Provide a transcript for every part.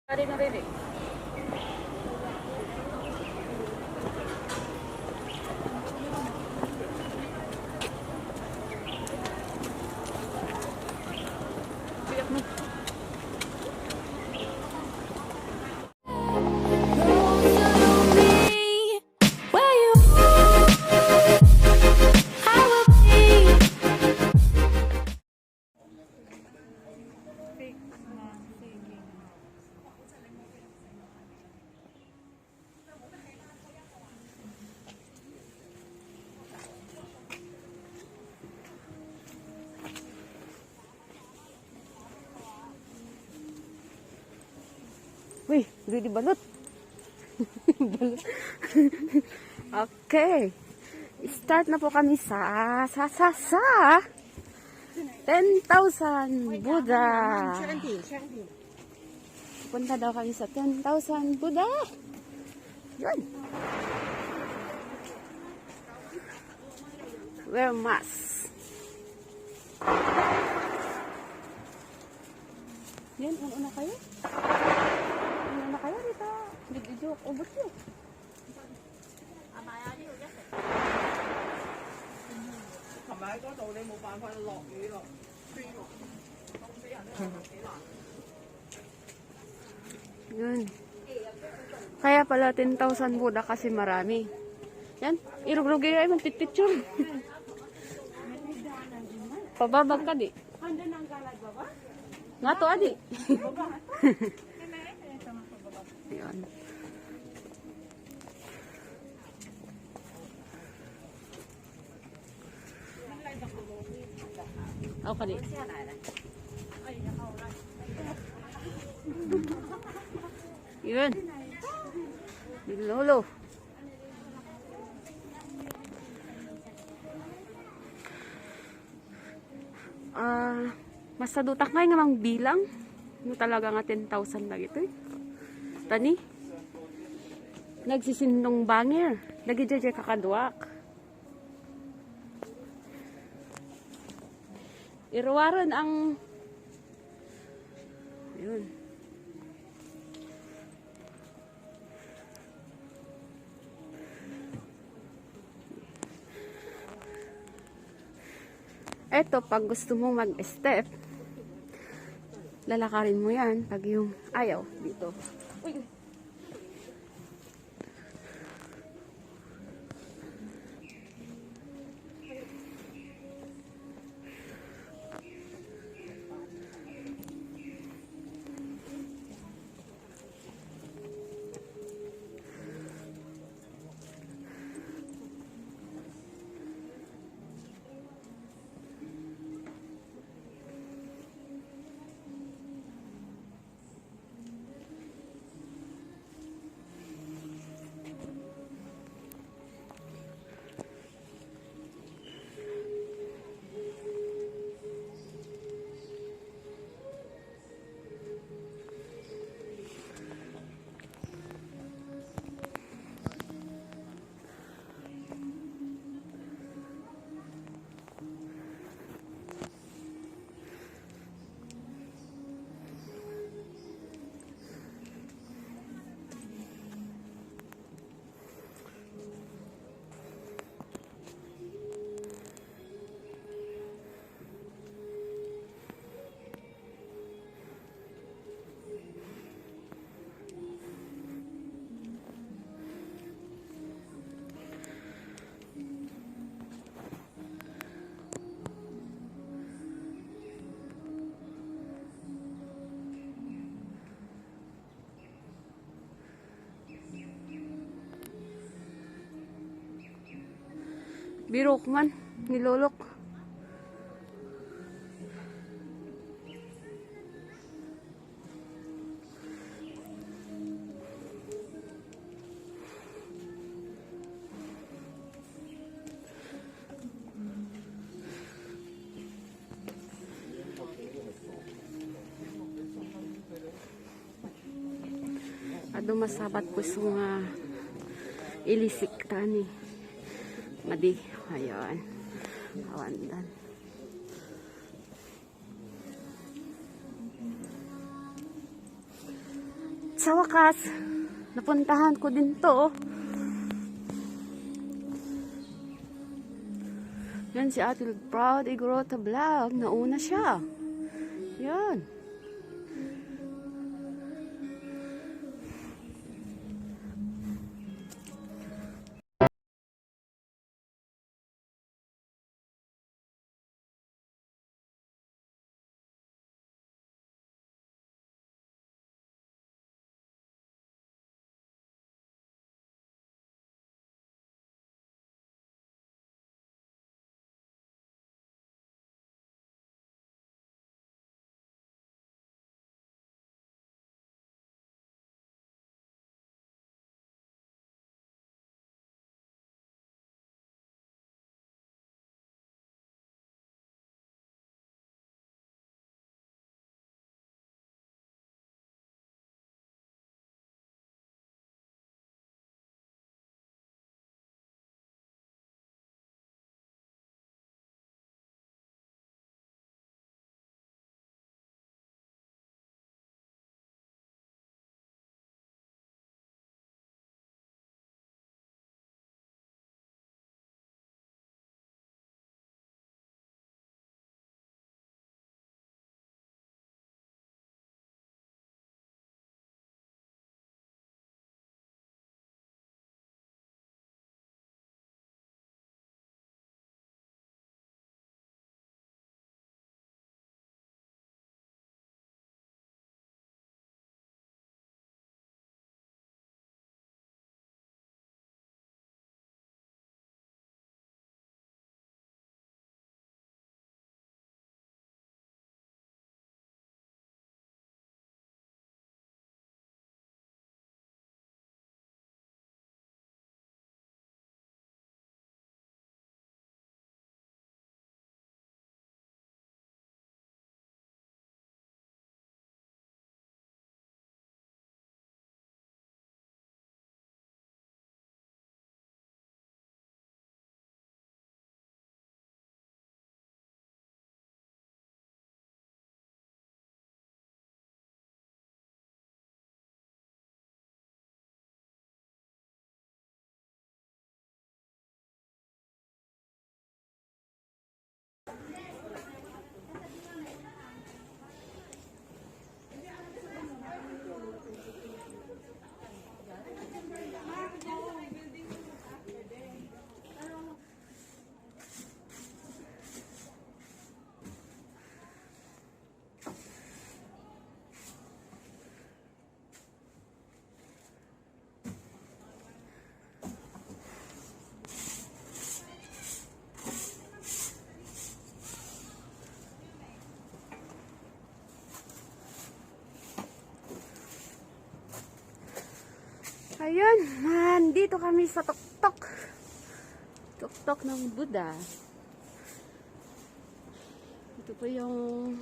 Hari na rin eh. Biyak mo. Wih, udah dibalut. Balut. Okay. Start na po kami sa 10,000 Buddha. Punta daw kami sa 10,000 Buddha. Yun. Wear mask. Yan, una kayo? Ano kayo dito? Video ubos yun. Yun. Kaya pala 10,000 Buddha kasi marami. Yan, irugrugi ay magpipicture. Pababag ka di. Nga to adi. Yan. Ako ka di. Yun. Bilolo. Masadutak nga nga mang bilang. Ano talaga nga 10,000 na ito eh. Tani. Nagsisindong bangir. Lagi dyan kakaduak. Irawaran ang yun. Eto, pag gusto mong mag-step, lalakarin mo yan. Pag yung ayaw, dito. Uy! Birok man, nilolok. Ado masabat ko sa mga ilisik tani. Madi, ayan. Awandan. sa wakas, napuntahan ko din to. Yan si Ate Proud Igorota Vlog. Nauna siya. Yan. Ayun, nandito kami sa tuktok. Tuktok ng Buddha. Ito po yung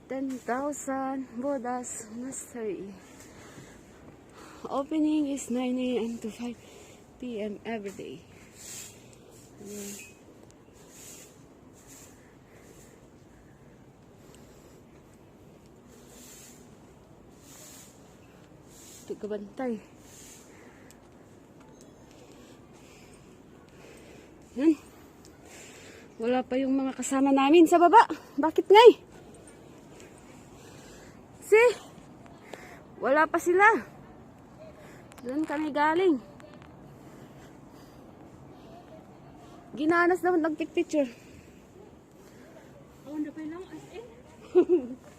10,000 Buddha's Monastery. Opening is 9 a.m. to 5 p.m. every day. Ayan. Kabantay. Yan. Wala pa yung mga kasama namin sa baba. Bakit ngay? See? Wala pa sila. Doon kami galing. Ginanas naman nagpicture. Oh, na pa lang as in.